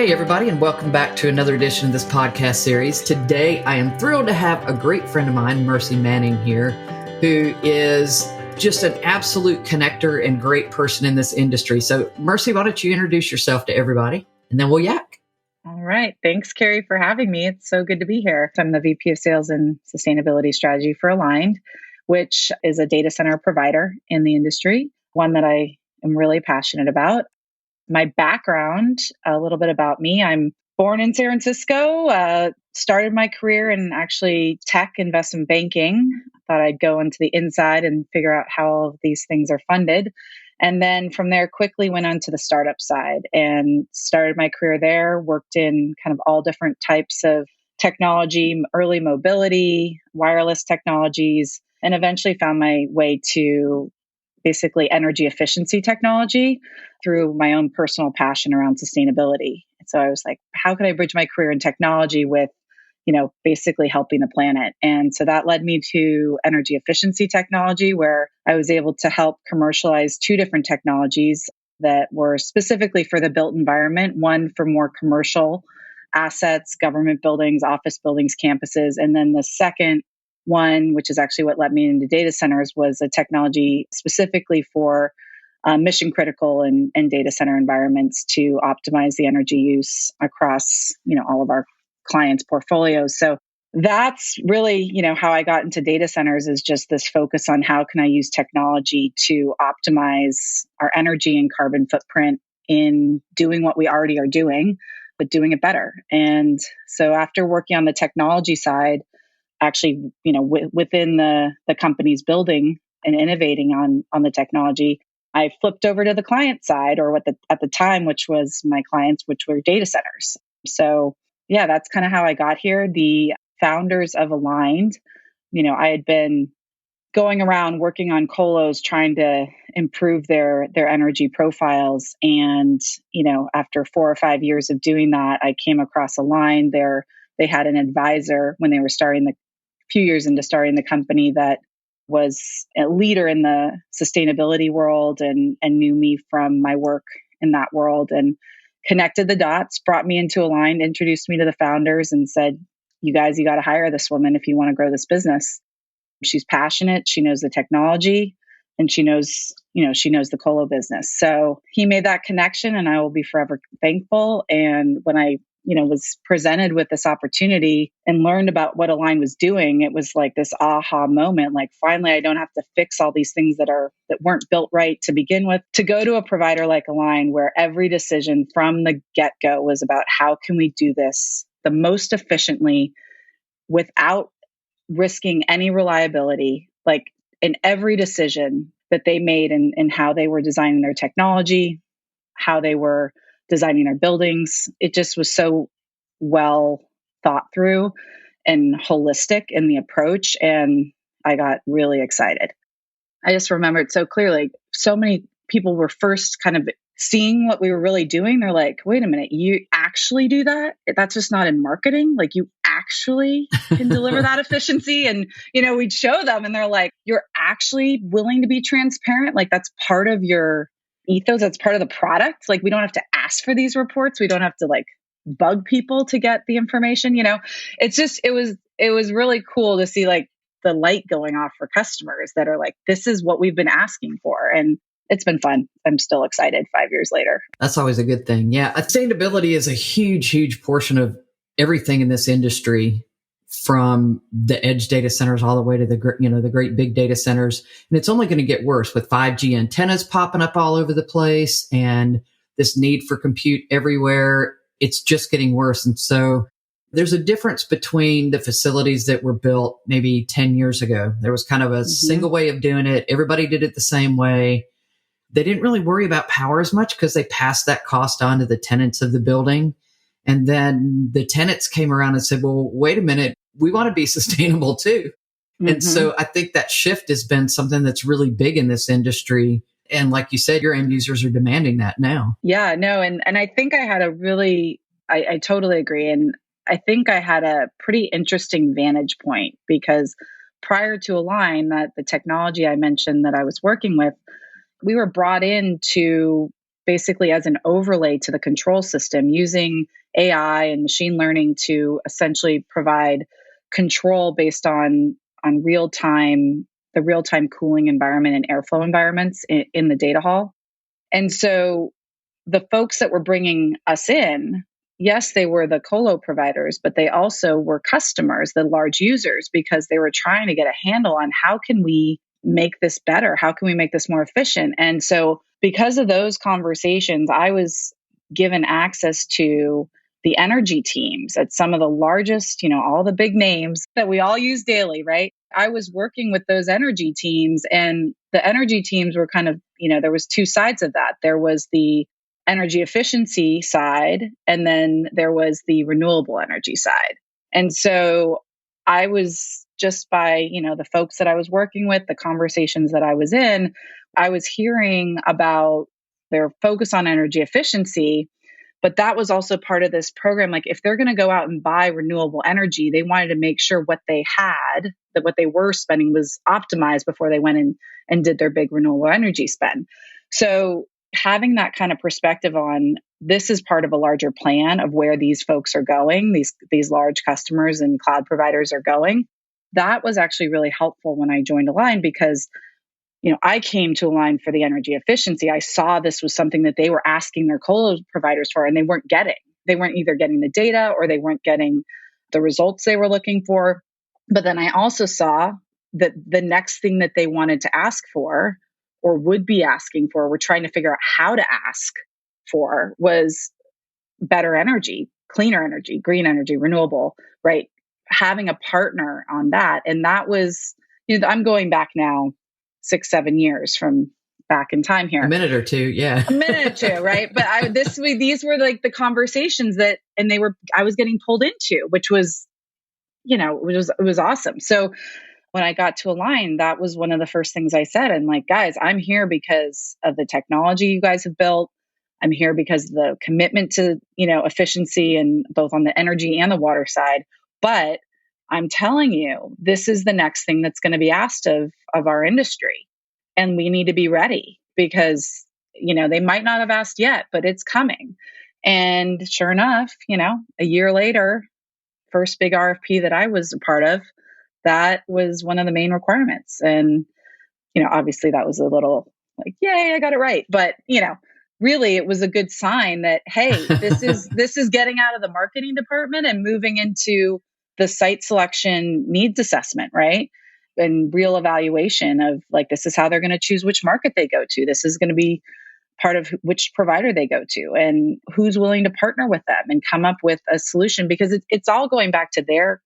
Hey, everybody, and welcome back to another edition of this podcast series. Today, I am thrilled to have a great friend of mine, Mercy Manning, here, who is just an absolute connector and great person in this industry. So, Mercy, why don't you introduce yourself to everybody, and then we'll yak. All right. Thanks, Carrie, for having me. It's so good to be here. I'm the VP of Sales and Sustainability Strategy for Aligned, which is a data center provider in the industry, one that I am really passionate about. My background, a little bit about me. I'm born in San Francisco, started my career in actually tech investment banking. Thought I'd go into the inside and figure out how all of these things are funded. And then from there, quickly went on to the startup side and started my career there, worked in kind of all different types of technology, early mobility, wireless technologies, and eventually found my way to basically energy efficiency technology through my own personal passion around sustainability. And so I was like, how can I bridge my career in technology with, basically helping the planet? And so that led me to energy efficiency technology, where I was able to help commercialize two different technologies that were specifically for the built environment, one for more commercial assets, government buildings, office buildings, campuses. And then the second one, which is actually what led me into data centers, was a technology specifically for mission critical and data center environments to optimize the energy use across, all of our clients' portfolios. So that's really, how I got into data centers, is just this focus on how can I use technology to optimize our energy and carbon footprint in doing what we already are doing, but doing it better. And so after working on the technology side, actually, within the company's building and innovating on the technology, I flipped over to the client side, or what at the time, which was my clients, which were data centers. So yeah, that's kind of how I got here. The founders of Aligned, I had been going around working on colos, trying to improve their energy profiles. And, after 4 or 5 years of doing that, I came across Aligned. They had an advisor when they were few years into starting the company, that was a leader in the sustainability world and knew me from my work in that world, and connected the dots, brought me into Aligned, introduced me to the founders, and said, you got to hire this woman if you want to grow this business. She's passionate. She knows the technology, and she knows the colo business. So he made that connection, and I will be forever thankful. And when I was presented with this opportunity and learned about what Align was doing, it was like this aha moment. Like, finally, I don't have to fix all these things that weren't built right to begin with, to go to a provider like Align, where every decision from the get-go was about how can we do this the most efficiently without risking any reliability. Like, in every decision that they made in how they were designing their technology, how they were designing their buildings, it just was so well thought through and holistic in the approach. And I got really excited. I just remembered so clearly, so many people were first kind of seeing what we were really doing. They're like, wait a minute, you actually do that? That's just not in marketing. Like, you actually can deliver that efficiency. And, we'd show them, and they're like, you're actually willing to be transparent? Like, that's part of your ethos. That's part of the product. Like, we don't have to ask for these reports. We don't have to bug people to get the information. It's just, it was really cool to see the light going off for customers that are like, this is what we've been asking for. And it's been fun. I'm still excited 5 years later. That's always a good thing. Yeah. Sustainability is a huge, huge portion of everything in this industry, from the edge data centers all the way to the great big data centers. And it's only going to get worse with 5G antennas popping up all over the place and this need for compute everywhere. It's just getting worse. And so there's a difference between the facilities that were built maybe 10 years ago. There was kind of a single way of doing it. Everybody did it the same way. They didn't really worry about power as much because they passed that cost on to the tenants of the building. And then the tenants came around and said, well, wait a minute, we want to be sustainable too. And so I think that shift has been something that's really big in this industry. And like you said, your end users are demanding that now. Yeah, no. And I think I had I totally agree. And I think I had a pretty interesting vantage point, because prior to Align, that the technology I mentioned that I was working with, we were brought in to basically as an overlay to the control system using AI and machine learning to essentially provide control based on the real time cooling environment and airflow environments in the data hall. And so the folks that were bringing us in, yes, they were the colo providers, but they also were customers, the large users, because they were trying to get a handle on how can we make this better? How can we make this more efficient? And so because of those conversations, I was given access to the energy teams at some of the largest, all the big names that we all use daily, right? I was working with those energy teams, and the energy teams were kind of, there was two sides of that. There was the energy efficiency side, and then there was the renewable energy side. And so I was just by, the folks that I was working with, the conversations that I was in, I was hearing about their focus on energy efficiency. But that was also part of this program. Like if they're going to go out and buy renewable energy, they wanted to make sure what they had, that what they were spending was optimized before they went in and did their big renewable energy spend. So having that kind of perspective on this is part of a larger plan of where these folks are going, these large customers and cloud providers are going, that was actually really helpful when I joined Align because I came to Align for the energy efficiency. I saw this was something that they were asking their colo providers for, and they weren't getting. They weren't either getting the data or they weren't getting the results they were looking for. But then I also saw that the next thing that they wanted to ask for or would be asking for, we're trying to figure out how to ask for, was better energy, cleaner energy, green energy, renewable, right? Having a partner on that. And that was, I'm going back now 6-7 years from back in time here. A minute or two, yeah. A minute or two, right? But these were like the conversations I was getting pulled into, which was, it was awesome. So when I got to Align, that was one of the first things I said. And like, guys, I'm here because of the technology you guys have built. I'm here because of the commitment to, efficiency and both on the energy and the water side. But I'm telling you, this is the next thing that's going to be asked of our industry. And we need to be ready because, they might not have asked yet, but it's coming. And sure enough, a year later, first big RFP that I was a part of, that was one of the main requirements. And, obviously that was a little like, yay, I got it right. But, really it was a good sign that, hey, this is getting out of the marketing department and moving into the site selection needs assessment, right? And real evaluation of like, this is how they're going to choose which market they go to. This is going to be part of which provider they go to and who's willing to partner with them and come up with a solution, because it's all going back to their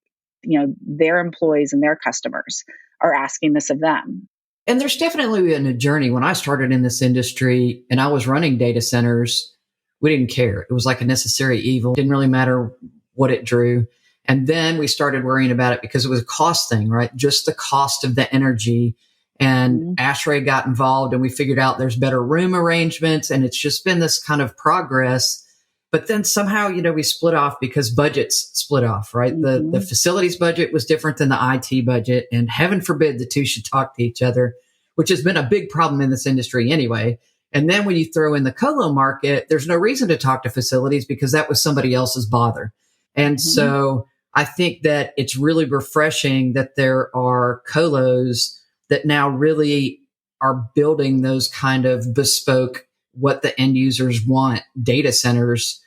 employees and their customers are asking this of them. And there's definitely been a journey. When I started in this industry and I was running data centers, we didn't care. It was like a necessary evil. Didn't really matter what it drew. And then we started worrying about it because it was a cost thing, right? Just the cost of the energy. And ASHRAE got involved and we figured out there's better room arrangements. And it's just been this kind of progress. But then somehow, we split off because budgets split off, right? Mm-hmm. The facilities budget was different than the IT budget. And heaven forbid the two should talk to each other, which has been a big problem in this industry anyway. And then when you throw in the colo market, there's no reason to talk to facilities because that was somebody else's bother. And so I think that it's really refreshing that there are colos that now really are building those kind of bespoke, what the end users want, data centers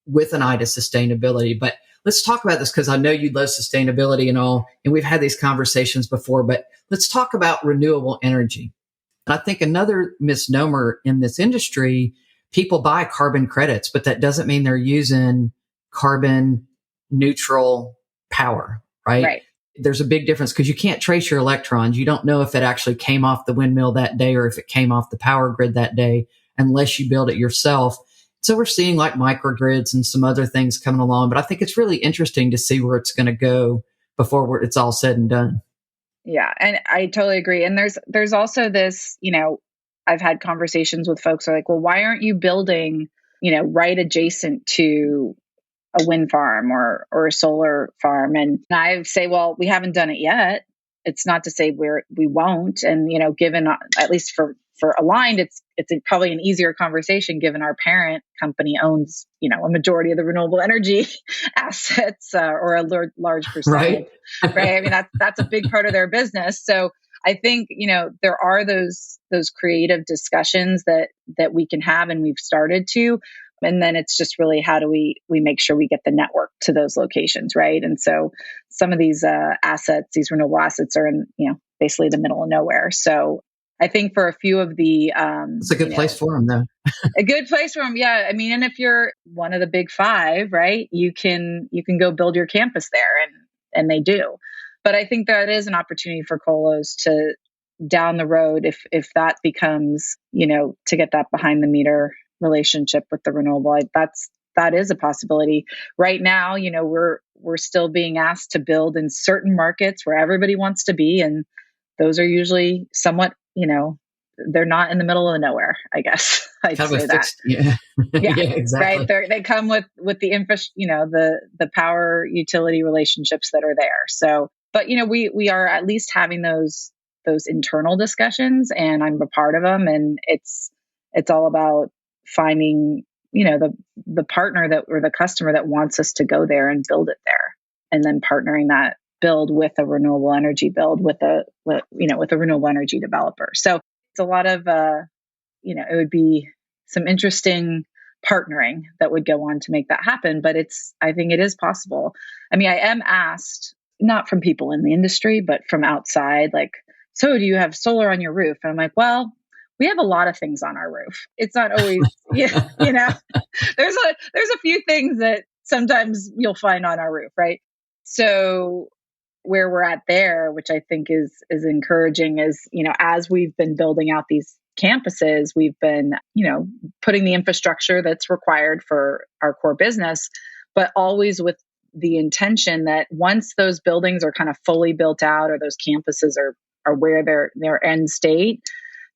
with an eye to sustainability. But let's talk about this because I know you love sustainability and all, and we've had these conversations before, but let's talk about renewable energy. And I think another misnomer in this industry, people buy carbon credits, but that doesn't mean they're using carbon neutral power, right? Right. There's a big difference because you can't trace your electrons. You don't know if it actually came off the windmill that day or if it came off the power grid that day unless you build it yourself. So we're seeing like microgrids and some other things coming along, but I think it's really interesting to see where it's going to go before it's all said and done. Yeah. And I totally agree. And there's also this, I've had conversations with folks who are like, well, why aren't you building, right adjacent to a wind farm or a solar farm? And I say, well, we haven't done it yet. It's not to say we won't. And, given at least for for Aligned, it's probably an easier conversation given our parent company owns, a majority of the renewable energy assets, or a large percentage, Right. right? I mean, that's a big part of their business. So I think, there are those creative discussions that we can have, and we've started to. And then it's just really how do we make sure we get the network to those locations, right? And so some of these assets, these renewable assets, are in basically the middle of nowhere. So I think for a few of the, It's a good place for them, though. a good place for them, yeah. I mean, and if you're one of the big five, right, you can go build your campus there, and they do. But I think that is an opportunity for colos to down the road, if that becomes, to get that behind the meter relationship with the renewable, that is a possibility. Right now, we're still being asked to build in certain markets where everybody wants to be, and those are usually somewhat, they're not in the middle of nowhere, I guess. I'd Kind of say a that. fixed, yeah. Yeah, Yeah, exactly. right. They come with the the power utility relationships that are there. So, but we are at least having those internal discussions, and I'm a part of them, and it's all about finding the partner that, or the customer that wants us to go there and build it there, and then partnering that build with a renewable energy build with a renewable energy developer. So it's a lot of it would be some interesting partnering that would go on to make that happen. But I think it is possible. I mean, I am asked, not from people in the industry, but from outside, like, so do you have solar on your roof? And I'm like, well, we have a lot of things on our roof. It's not always, there's a few things that sometimes you'll find on our roof, right? So where we're at there, which I think is encouraging, is, as we've been building out these campuses, we've been, putting the infrastructure that's required for our core business, but always with the intention that once those buildings are kind of fully built out, or those campuses are where their end state,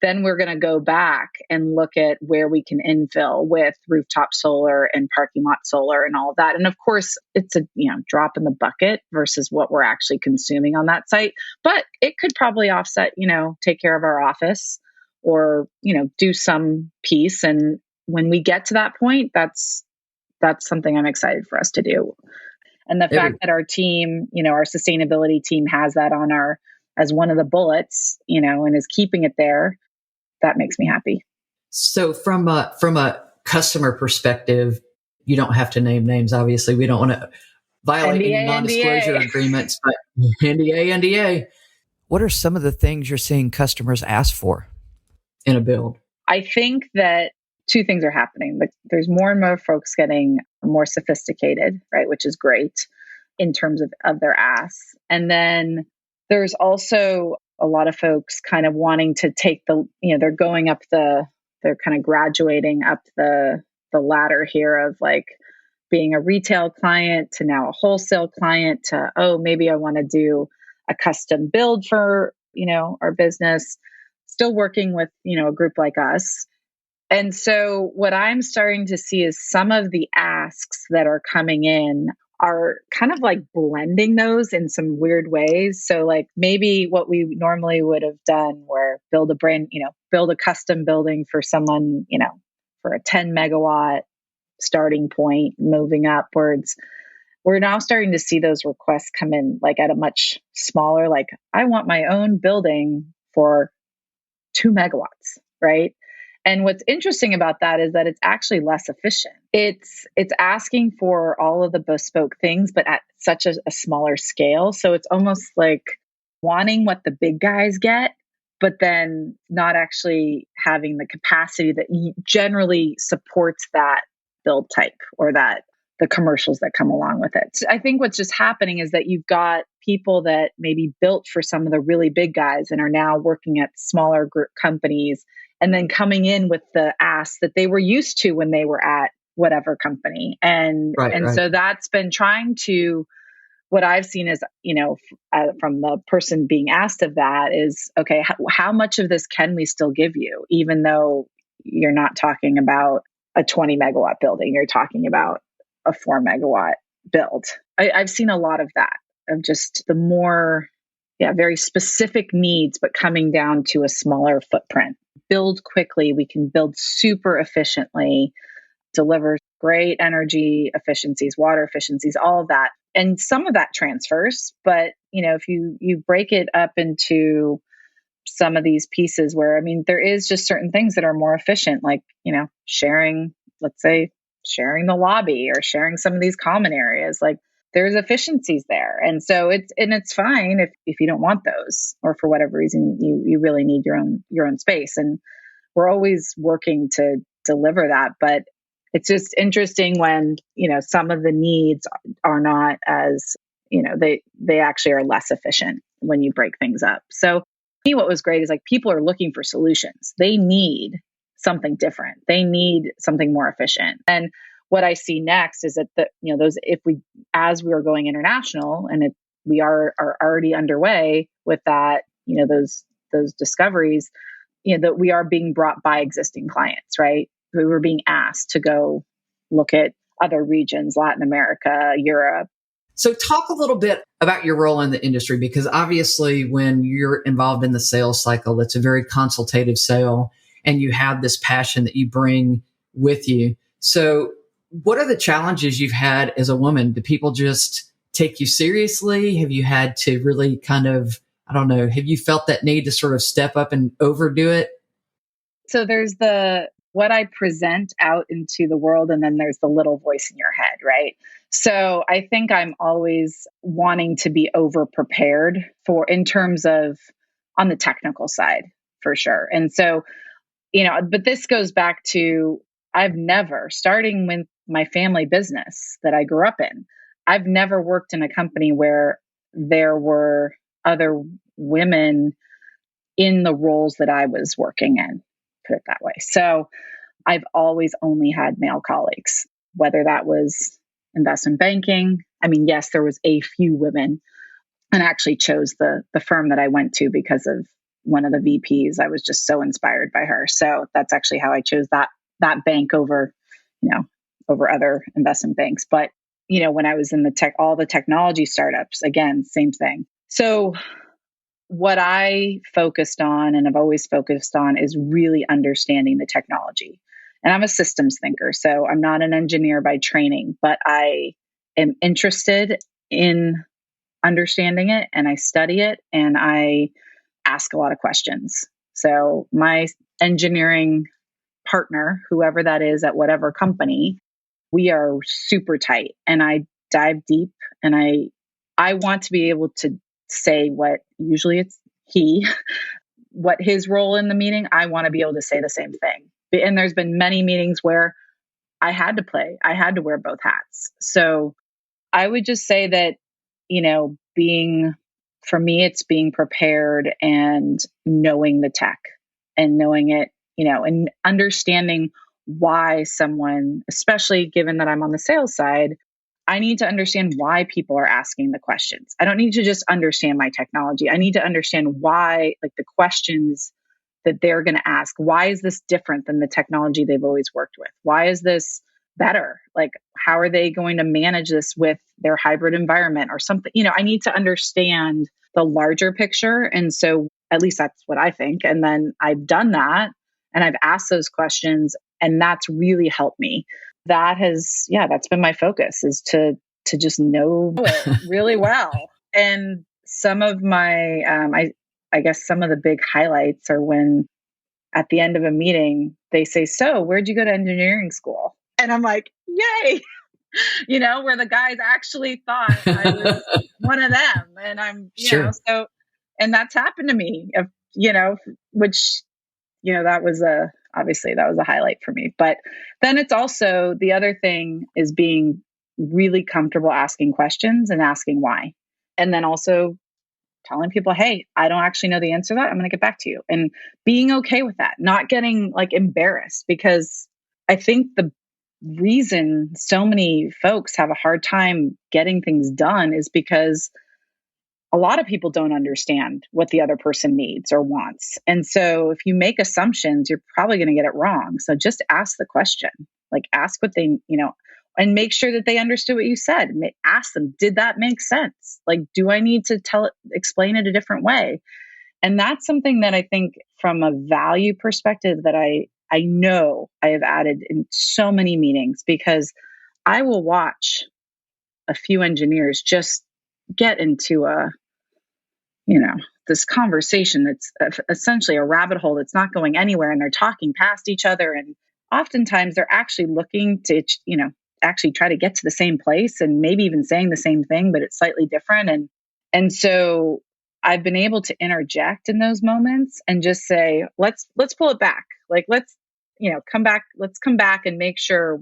then we're going to go back and look at where we can infill with rooftop solar and parking lot solar and all of that. And of course, it's a drop in the bucket versus what we're actually consuming on that site, but it could probably offset, take care of our office, or do some piece. And when we get to that point, that's something I'm excited for us to do. And the fact that our team, our sustainability team, has that on as one of the bullets, and is keeping it there, that makes me happy. So from a customer perspective, you don't have to name names. Obviously, we don't want to violate any non-disclosure agreements, but NDA. What are some of the things you're seeing customers ask for in a build? I think that two things are happening. There's more and more folks getting more sophisticated, right, which is great in terms of their asks. And then there's also a lot of folks kind of wanting to take they're going up they're kind of graduating up the ladder here of like being a retail client to now a wholesale client to, oh, maybe I want to do a custom build for, our business, still working with, a group like us. And so what I'm starting to see is some of the asks that are coming in are kind of like blending those in some weird ways. So like maybe what we normally would have done were build a custom building for someone, for a 10 megawatt starting point, moving upwards. We're now starting to see those requests come in like at a much smaller, like I want my own building for 2 megawatts, right? And what's interesting about that is that it's actually less efficient. It's asking for all of the bespoke things, but at such a smaller scale. So it's almost like wanting what the big guys get, but then not actually having the capacity that generally supports that build type, or that the commercials that come along with it. So I think what's just happening is that you've got people that maybe built for some of the really big guys and are now working at smaller group companies, and then coming in with the ask that they were used to when they were at whatever company. And so that's been trying to, what I've seen is, from the person being asked of that is, okay, how much of this can we still give you, even though you're not talking about a 20 megawatt building, you're talking about a 4 megawatt build. I've seen a lot of that, of just the more very specific needs, but coming down to a smaller footprint. Build quickly. We can build super efficiently, deliver great energy efficiencies, water efficiencies, all of that. And some of that transfers, but if you break it up into some of these pieces where, there is just certain things that are more efficient, like, sharing, let's say, sharing the lobby or sharing some of these common areas, like there's efficiencies there. And so it's fine if you don't want those, or for whatever reason, you really need your own space. And we're always working to deliver that. But it's just interesting when, some of the needs are not as, they actually are less efficient when you break things up. So what was great is like people are looking for solutions. They need something different. They need something more efficient. And what I see next is that as we are going international, and we are already underway with that, those discoveries, that we are being brought by existing clients, right? We were being asked to go look at other regions, Latin America, Europe. So talk a little bit about your role in the industry, because obviously when you're involved in the sales cycle, it's a very consultative sale and you have this passion that you bring with you. So what are the challenges you've had as a woman? Do people just take you seriously? Have you had to really kind of, I don't know, have you felt that need to sort of step up and overdo it? So there's what I present out into the world, and then there's the little voice in your head, right? So I think I'm always wanting to be over prepared in terms of on the technical side, for sure. And so, but this goes back to starting with my family business that I grew up in, I've never worked in a company where there were other women in the roles that I was working in, put it that way. So I've always only had male colleagues, whether that was investment banking. Yes, there was a few women, and I actually chose the firm that I went to because of one of the VPs. I was just so inspired by her. So that's actually how I chose that bank over, over other investment banks. But, when I was in all the technology startups, again, same thing. So what I focused on and have always focused on is really understanding the technology. And I'm a systems thinker, so I'm not an engineer by training, but I am interested in understanding it, and I study it, and I ask a lot of questions. So my engineering partner, whoever that is at whatever company, we are super tight, and I dive deep, and I want to be able to say what, usually it's he, what his role in the meeting, I want to be able to say the same thing. And there's been many meetings where I had to wear both hats. So I would just say that, for me, it's being prepared and knowing the tech and knowing it, and understanding why someone, especially given that I'm on the sales side, I need to understand why people are asking the questions. I don't need to just understand my technology. I need to understand why, like the questions that they're going to ask. Why is this different than the technology they've always worked with? Why is this better? Like, how are they going to manage this with their hybrid environment or something? I need to understand the larger picture. And so at least that's what I think. And then I've done that and I've asked those questions, and that's really helped me. That's been my focus, is to just know it really well. And some of my, I guess some of the big highlights are when at the end of a meeting, they say, "So where'd you go to engineering school?" And I'm like, yay, where the guys actually thought I was one of them. And I'm, Sure. and that's happened to me, which, obviously that was a highlight for me. But then it's also, the other thing is being really comfortable asking questions and asking why. And then also telling people, hey, I don't actually know the answer to that. I'm going to get back to you. And being okay with that, not getting like embarrassed, because I think the reason so many folks have a hard time getting things done is because a lot of people don't understand what the other person needs or wants. And so if you make assumptions, you're probably going to get it wrong. So just ask the question, like ask what they, and make sure that they understood what you said. Ask them, did that make sense? Like, do I need to explain it a different way? And that's something that I think from a value perspective that I know I have added in so many meetings, because I will watch a few engineers just get into this conversation that's essentially a rabbit hole that's not going anywhere, and they're talking past each other. And oftentimes they're actually looking to, actually try to get to the same place and maybe even saying the same thing, but it's slightly different. And so I've been able to interject in those moments and just say, let's pull it back. Like, let's come back. Let's come back and make sure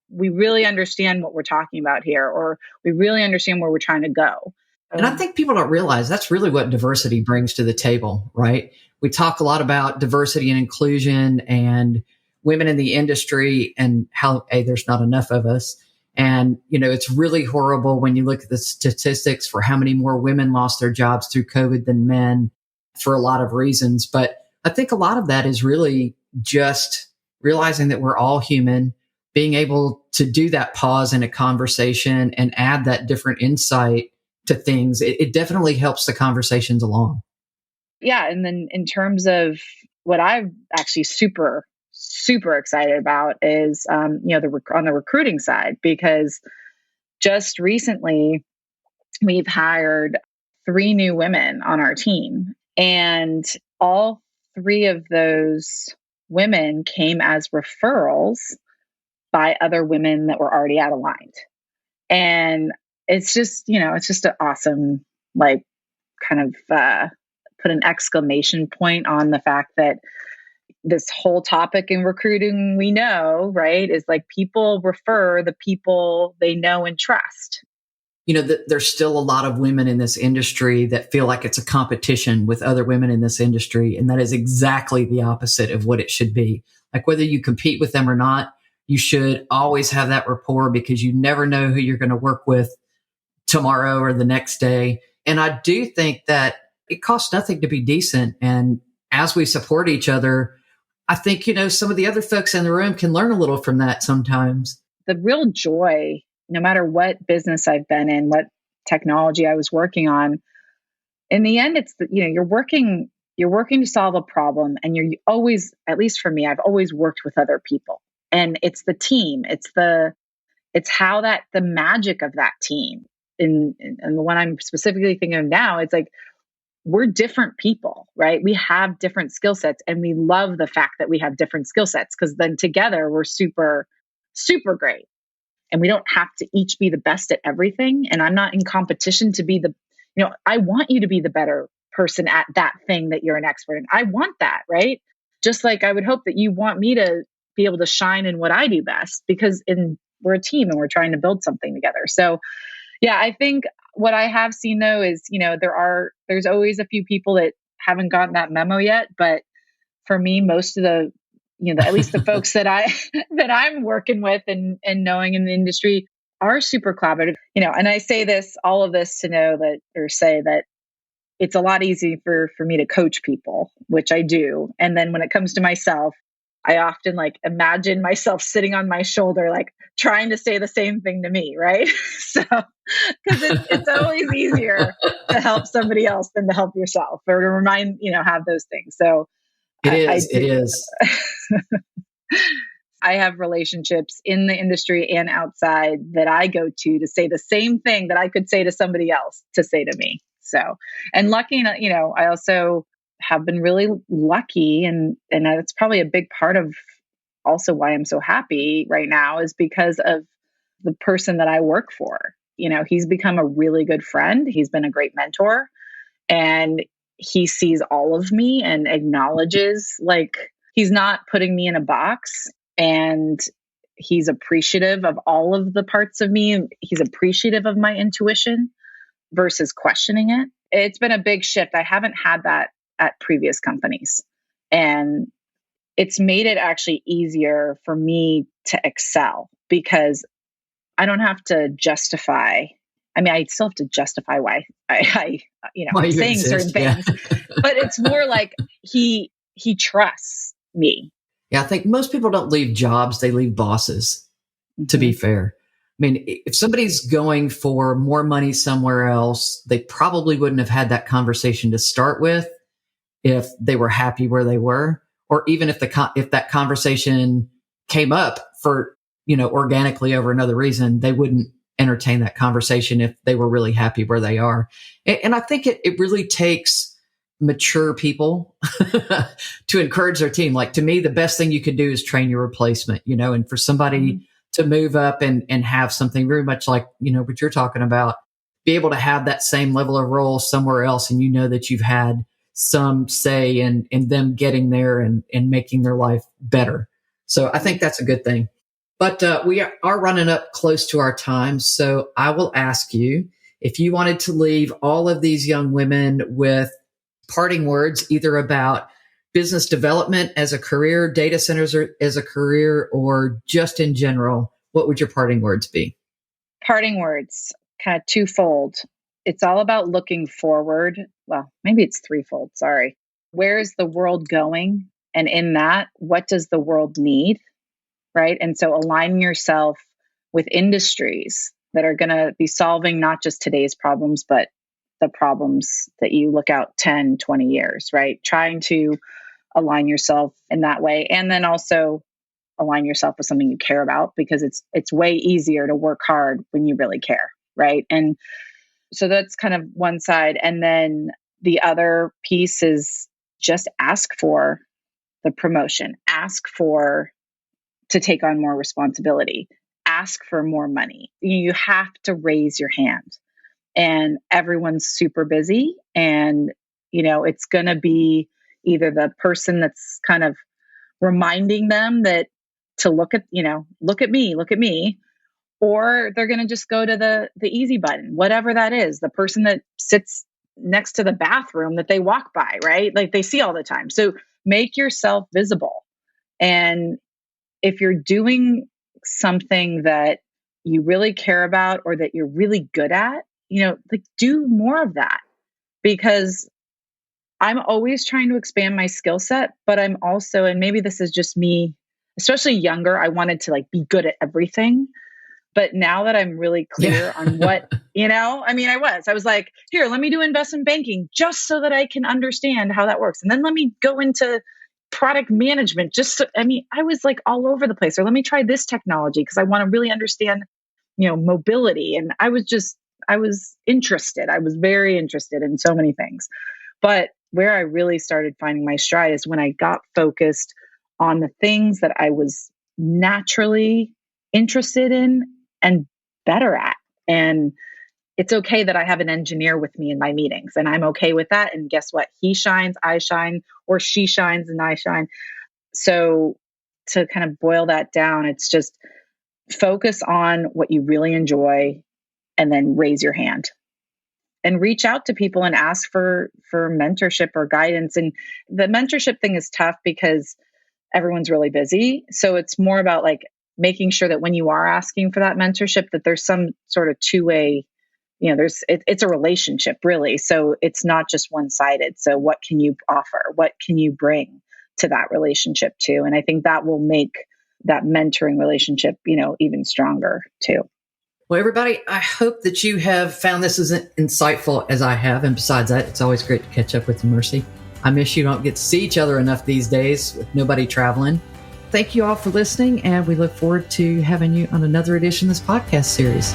we really understand what we're talking about here, or we really understand where we're trying to go. And I think people don't realize that's really what diversity brings to the table, right? We talk a lot about diversity and inclusion and women in the industry and how, hey, there's not enough of us. And, it's really horrible when you look at the statistics for how many more women lost their jobs through COVID than men for a lot of reasons. But I think a lot of that is really just realizing that we're all human, being able to do that pause in a conversation and add that different insight to things. It definitely helps the conversations along. Yeah. And then in terms of what I'm actually super, super excited about is, on the recruiting side, because just recently we've hired 3 new women on our team, and all 3 of those women came as referrals by other women that were already at Aligned. And it's just an awesome, like, kind of put an exclamation point on the fact that this whole topic in recruiting, we know, right, is like people refer the people they know and trust. There's still a lot of women in this industry that feel like it's a competition with other women in this industry. And that is exactly the opposite of what it should be. Like, whether you compete with them or not, you should always have that rapport, because you never know who you're going to work with tomorrow or the next day. And I do think that it costs nothing to be decent. And as we support each other, I think, some of the other folks in the room can learn a little from that sometimes. The real joy, no matter what business I've been in, what technology I was working on, in the end, it's you're working to solve a problem, and you're always, at least for me, I've always worked with other people, and it's the team, it's how the magic of that team, and the one I'm specifically thinking of now, it's like, we're different people, right? We have different skill sets, and we love the fact that we have different skill sets, because then together we're super, super great. And we don't have to each be the best at everything. And I'm not in competition to be I want you to be the better person at that thing that you're an expert in. I want that, right? Just like I would hope that you want me to be able to shine in what I do best, because we're a team and we're trying to build something together. So yeah, I think what I have seen though is, there's always a few people that haven't gotten that memo yet. But for me, most of the, at least the folks that I'm working with and knowing in the industry are super collaborative, and I say all of this to know that, or say that it's a lot easier for me to coach people, which I do. And then when it comes to myself, I often imagine myself sitting on my shoulder, trying to say the same thing to me. Right. So, because it's always easier to help somebody else than to help yourself, or to remind, have those things. So it is. I have relationships in the industry and outside that I go to say the same thing that I could say to somebody else to say to me. So, and lucky, I also have been really lucky, and that's probably a big part of also why I'm so happy right now, is because of the person that I work for. He's become a really good friend. He's been a great mentor, and he sees all of me and acknowledges, he's not putting me in a box, and he's appreciative of all of the parts of me. He's appreciative of my intuition versus questioning it. It's been a big shift. I haven't had that at previous companies, and it's made it actually easier for me to excel, because I don't have to justify. I mean, I still have to justify why I'm saying certain things, but it's more like he trusts me. Yeah, I think most people don't leave jobs; they leave bosses. Mm-hmm. To be fair, mean, if somebody's going for more money somewhere else, they probably wouldn't have had that conversation to start with if they were happy where they were, or even if if that conversation came up for, organically over another reason, they wouldn't entertain that conversation if they were really happy where they are. And I think it really takes mature people to encourage their team. Like, to me, the best thing you could do is train your replacement, and for somebody to move up and have something very much like, what you're talking about, be able to have that same level of role somewhere else. And that you've had some say in them getting there and making their life better. So I think that's a good thing. But we are running up close to our time. So I will ask you, if you wanted to leave all of these young women with parting words, either about business development as a career, data centers as a career, or just in general, what would your parting words be? Parting words, kind of twofold. It's all about looking forward. Well, maybe it's threefold. Sorry. Where is the world going? And in that, what does the world need? Right. And so aligning yourself with industries that are going to be solving not just today's problems, but the problems that you look out 10, 20 years, right? Trying to align yourself in that way. And then also align yourself with something you care about, because it's way easier to work hard when you really care. Right. And so that's kind of one side. And then the other piece is just ask for the promotion, ask to take on more responsibility, ask for more money. You have to raise your hand, and everyone's super busy. And, it's going to be either the person that's kind of reminding them that to look at me, or they're going to just go to the easy button, whatever that is, the person that sits next to the bathroom that they walk by, right? Like they see all the time. So make yourself visible. And if you're doing something that you really care about or that you're really good at, do more of that, because I'm always trying to expand my skill set, but I'm also, and maybe this is just me, especially younger, I wanted to be good at everything. But now that I'm really clear on what, I was like, here, let me do investment banking just so that I can understand how that works. And then let me go into product management. I was all over the place. Or let me try this technology because I want to really understand, mobility. And I was interested. I was very interested in so many things. But where I really started finding my stride is when I got focused on the things that I was naturally interested in and better at. And it's okay that I have an engineer with me in my meetings, and I'm okay with that. And guess what? He shines, I shine, or she shines and I shine. So to kind of boil that down, it's just focus on what you really enjoy and then raise your hand and reach out to people and ask for mentorship or guidance. And the mentorship thing is tough because everyone's really busy. So it's more about making sure that when you are asking for that mentorship, that there's some sort of two-way, it's a relationship really. So it's not just one-sided. So what can you offer? What can you bring to that relationship too? And I think that will make that mentoring relationship, even stronger too. Well, everybody, I hope that you have found this as insightful as I have. And besides that, it's always great to catch up with you, Mercy. I miss you. Don't get to see each other enough these days with nobody traveling. Thank you all for listening, and we look forward to having you on another edition of this podcast series.